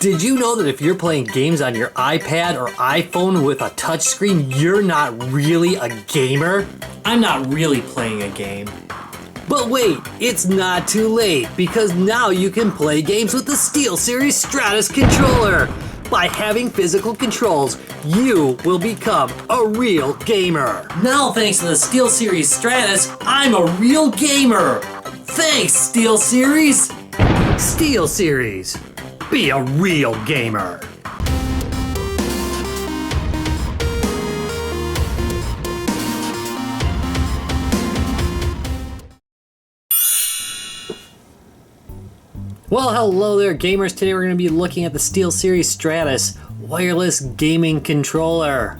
Did you know that if you're playing games on your iPad or iPhone with a touchscreen, you're not really a gamer? I'm not really playing a game. But wait, it's not too late, because now you can play games with the SteelSeries Stratus controller. By having physical controls, you will become a real gamer. Now, thanks to the SteelSeries Stratus, I'm a real gamer. Thanks, SteelSeries. SteelSeries, be a real gamer. Well, hello there, gamers. Today we're going to be looking at the SteelSeries Stratus wireless gaming controller.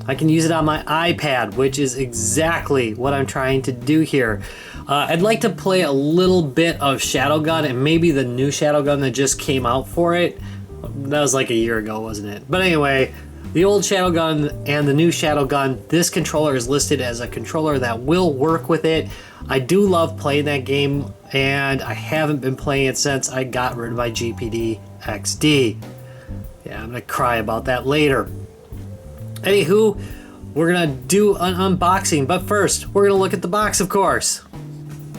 I can use it on my iPad, which is exactly what I'm trying to do here. I'd like to play a little bit of Shadowgun and maybe the new Shadowgun that just came out for it. That was like a year ago, wasn't it? But anyway, the old Shadowgun and the new Shadowgun, this controller is listed as a controller that will work with it. I do love playing that game, and I haven't been playing it since I got rid of my GPD XD. Yeah, I'm gonna cry about that later. Anywho, we're gonna do an unboxing, but first, we're gonna look at the box, of course.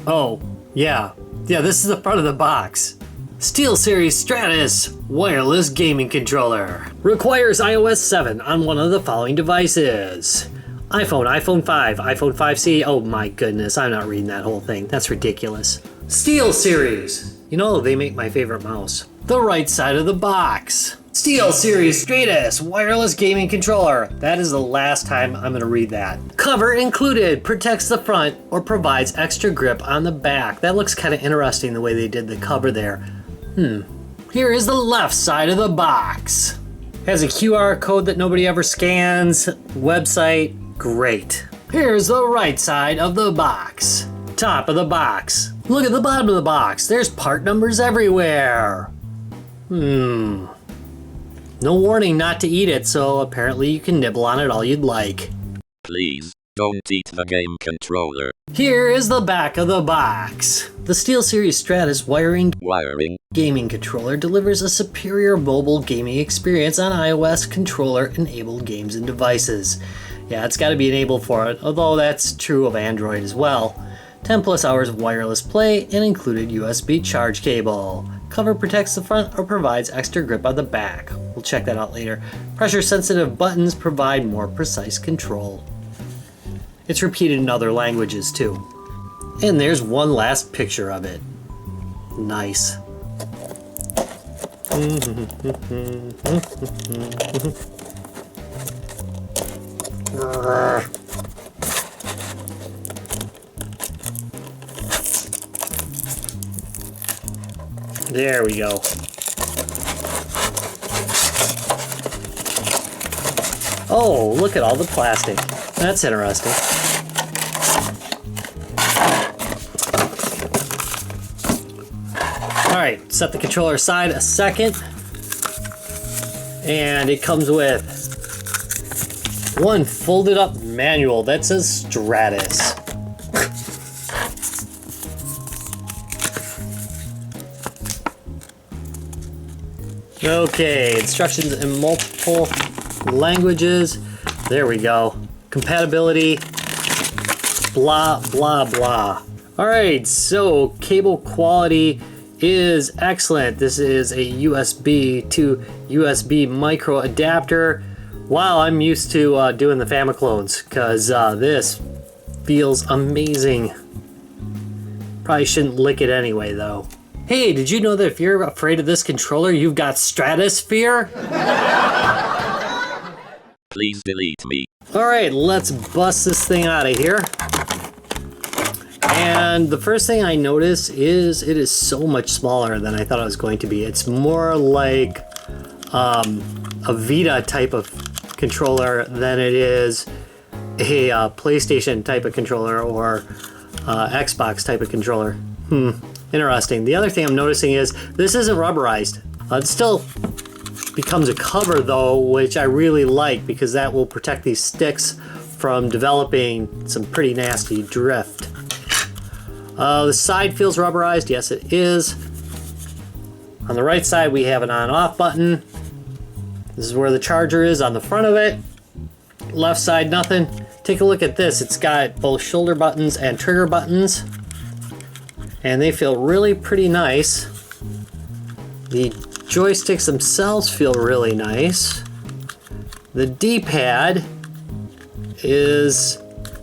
Oh, yeah, this is the front of the box. SteelSeries Stratus wireless gaming controller. Requires iOS 7 on one of the following devices. iPhone, iPhone 5, iPhone 5C. Oh my goodness, I'm not reading that whole thing. That's ridiculous. SteelSeries. You know, they make my favorite mouse. The right side of the box. SteelSeries Stratus wireless gaming controller. That is the last time I'm going to read that. Cover included. Protects the front or provides extra grip on the back. That looks kind of interesting the way they did the cover there. Here is the left side of the box. Has a QR code that nobody ever scans. Website. Great. Here's the right side of the box. Top of the box. Look at the bottom of the box. There's part numbers everywhere. No warning not to eat it, so apparently you can nibble on it all you'd like. Please, don't eat the game controller. Here is the back of the box. The SteelSeries Stratus wiring gaming controller delivers a superior mobile gaming experience on iOS controller-enabled games and devices. Yeah, it's got to be enabled for it, although that's true of Android as well. 10 plus hours of wireless play and included USB charge cable. Cover protects the front or provides extra grip on the back. We'll check that out later. Pressure sensitive buttons provide more precise control. It's repeated in other languages too. And there's one last picture of it. Nice. There we go. Oh, look at all the plastic. That's interesting. Alright, set the controller aside a second. And it comes with one folded up manual that says Stratus. Okay, instructions in multiple languages. There we go. Compatibility. Blah, blah, blah. Alright, so cable quality is excellent. This is a USB to USB micro adapter. Wow, I'm used to doing the Famiclones, because this feels amazing. Probably shouldn't lick it anyway, though. Hey, did you know that if you're afraid of this controller, you've got stratosphere? Please delete me. Alright, let's bust this thing out of here. And the first thing I notice is it is so much smaller than I thought it was going to be. It's more like a Vita type of controller than it is a PlayStation type of controller or Xbox type of controller. Interesting. The other thing I'm noticing is this isn't rubberized. It still becomes a cover though, which I really like because that will protect these sticks from developing some pretty nasty drift. The side feels rubberized. Yes, it is. On the right side, we have an on-off button. This is where the charger is on the front of it. Left side, nothing. Take a look at this. It's got both shoulder buttons and trigger buttons, and they feel really pretty nice. The joysticks themselves feel really nice. The D-pad is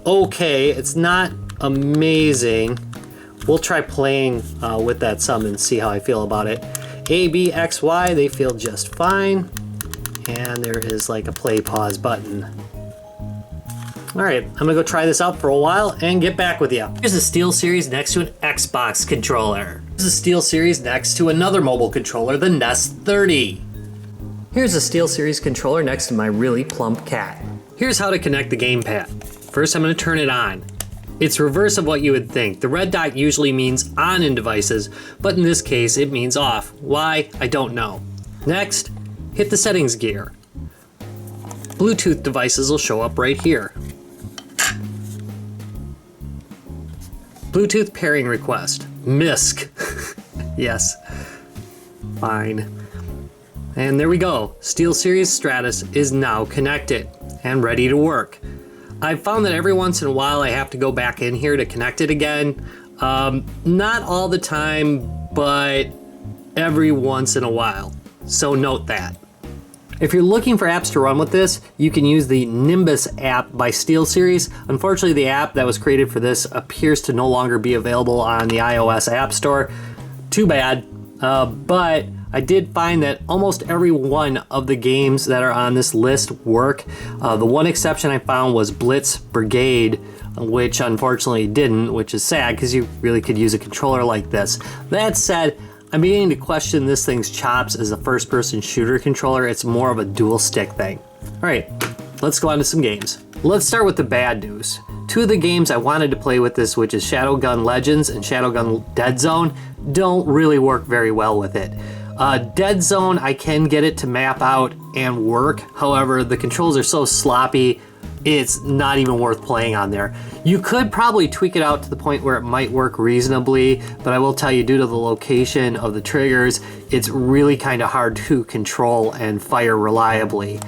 okay. It's not amazing. We'll try playing with that some and see how I feel about it. A, B, X, Y, they feel just fine. And there is like a play pause button. Alright, I'm gonna go try this out for a while and get back with you. Here's a SteelSeries next to an Xbox controller. Here's a SteelSeries next to another mobile controller, the Nest 30. Here's a SteelSeries controller next to my really plump cat. Here's how to connect the gamepad. First, I'm gonna turn it on. It's reverse of what you would think. The red dot usually means on in devices, but in this case, it means off. Why? I don't know. Next, hit the settings gear. Bluetooth devices will show up right here. Bluetooth pairing request. MISC. Yes. Fine. And there we go. SteelSeries Stratus is now connected and ready to work. I've found that every once in a while I have to go back in here to connect it again. Not all the time, but every once in a while. So note that. If you're looking for apps to run with this, you can use the Nimbus app by SteelSeries. Unfortunately, the app that was created for this appears to no longer be available on the iOS App Store. Too bad, but I did find that almost every one of the games that are on this list work. The one exception I found was Blitz Brigade, which unfortunately didn't, which is sad because you really could use a controller like this. That said, I'm beginning to question this thing's chops as a first-person shooter controller. It's more of a dual stick thing. All right, let's go on to some games. Let's start with the bad news. Two of the games I wanted to play with this, which is Shadowgun Legends and Shadowgun Dead Zone, don't really work very well with it. Dead Zone, I can get it to map out and work. However, the controls are so sloppy, it's not even worth playing on there. You could probably tweak it out to the point where it might work reasonably, but I will tell you, due to the location of the triggers, it's really kind of hard to control and fire reliably.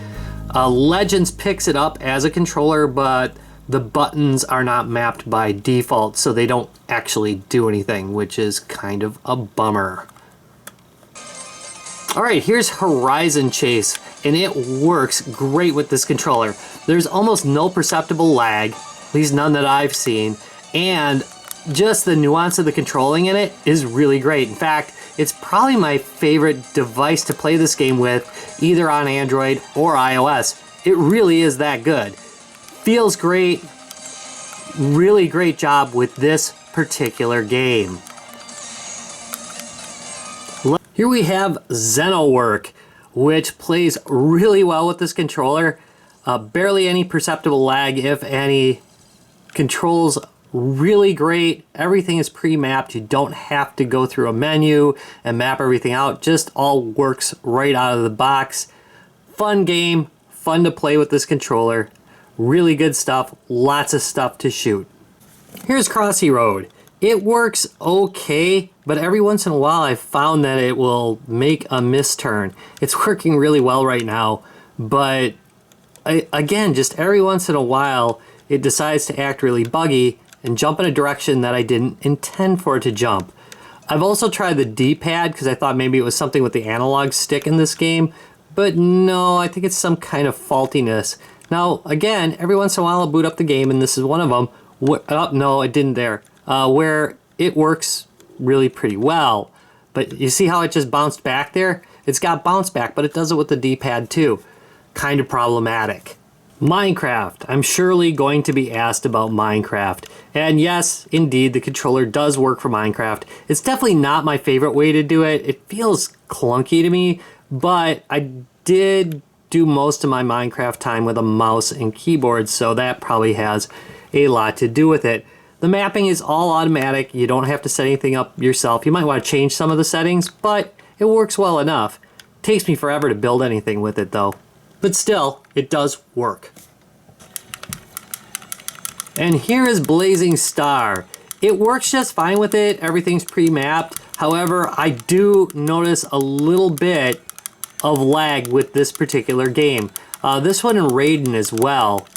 Legends picks it up as a controller, but the buttons are not mapped by default, so they don't actually do anything, which is kind of a bummer. All right, here's Horizon Chase, and it works great with this controller. There's almost no perceptible lag, at least none that I've seen, and just the nuance of the controlling in it is really great. In fact, it's probably my favorite device to play this game with, either on Android or iOS. It really is that good. Feels great, really great job with this particular game. Here we have Xenowork, which plays really well with this controller. Barely any perceptible lag, if any. Controls really great. Everything is pre-mapped. You don't have to go through a menu and map everything out. Just all works right out of the box. Fun game, fun to play with this controller. Really good stuff, lots of stuff to shoot. Here's Crossy Road. It works okay, but every once in a while I've found that it will make a misturn. It's working really well right now, but again, just every once in a while it decides to act really buggy and jump in a direction that I didn't intend for it to jump. I've also tried the D-pad because I thought maybe it was something with the analog stick in this game, but no, I think it's some kind of faultiness. Now, again, every once in a while I'll boot up the game, and this is one of them. Oh, no, it didn't there. Where it works really pretty well. But you see how it just bounced back there? It's got bounce back, but it does it with the D-pad too. Kind of problematic. Minecraft. I'm surely going to be asked about Minecraft. And yes, indeed, the controller does work for Minecraft. It's definitely not my favorite way to do it. It feels clunky to me, but I did do most of my Minecraft time with a mouse and keyboard, so that probably has a lot to do with it. The mapping is all automatic. You don't have to set anything up yourself. You might want to change some of the settings, but it works well enough. Takes me forever to build anything with it though. But still, it does work. And here is Blazing Star. It works just fine with it. Everything's pre-mapped. However, I do notice a little bit of lag with this particular game. This one in Raiden as well.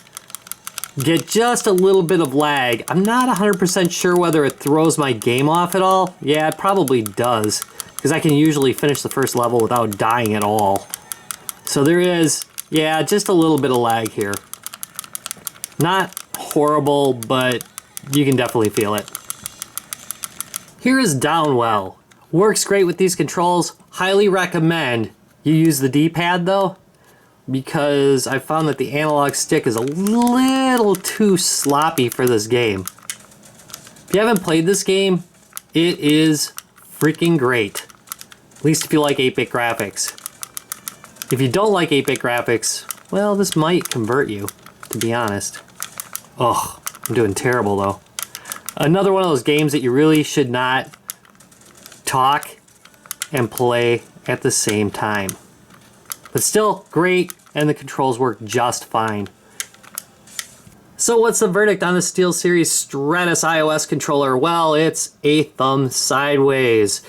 Get just a little bit of lag. I'm not 100% sure whether it throws my game off at all. Yeah, it probably does, because I can usually finish the first level without dying at all. So there is, yeah, just a little bit of lag here. Not horrible, but you can definitely feel it. Here is Downwell. Works great with these controls. Highly recommend you use the D-pad though, because I found that the analog stick is a little too sloppy for this game. If you haven't played this game, it is freaking great. At least if you like 8-bit graphics. If you don't like 8-bit graphics, well, this might convert you, to be honest. Ugh, I'm doing terrible though. Another one of those games that you really should not talk and play at the same time. But still great, and the controls work just fine. So what's the verdict on the SteelSeries Stratus iOS controller? Well, it's a thumb sideways.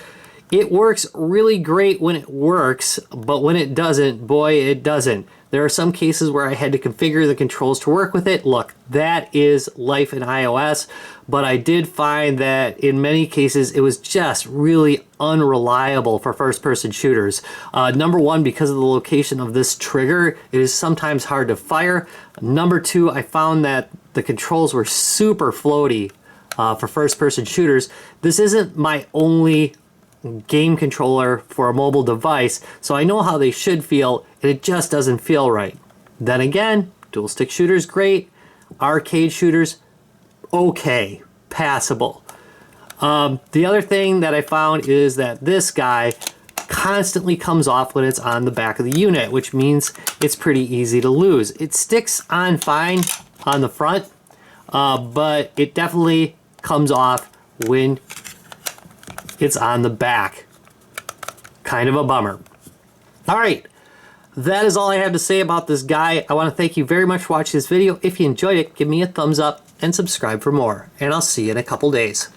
It works really great when it works, but when it doesn't, boy, it doesn't. There are some cases where I had to configure the controls to work with it. Look, that is life in iOS, but I did find that in many cases it was just really unreliable for first-person shooters. Number one, because of the location of this trigger, it is sometimes hard to fire. Number two, I found that the controls were super floaty for first-person shooters. This isn't my only game controller for a mobile device, so I know how they should feel, and it just doesn't feel right. Then again, dual stick shooters great, arcade shooters okay, passable. The other thing that I found is that this guy constantly comes off when it's on the back of the unit, which means it's pretty easy to lose. It sticks on fine on the front, but it definitely comes off when it's on the back. Kind of a bummer. All right, that is all I have to say about this guy. I want to thank you very much for watching this video. If you enjoyed it, give me a thumbs up and subscribe for more, and I'll see you in a couple days.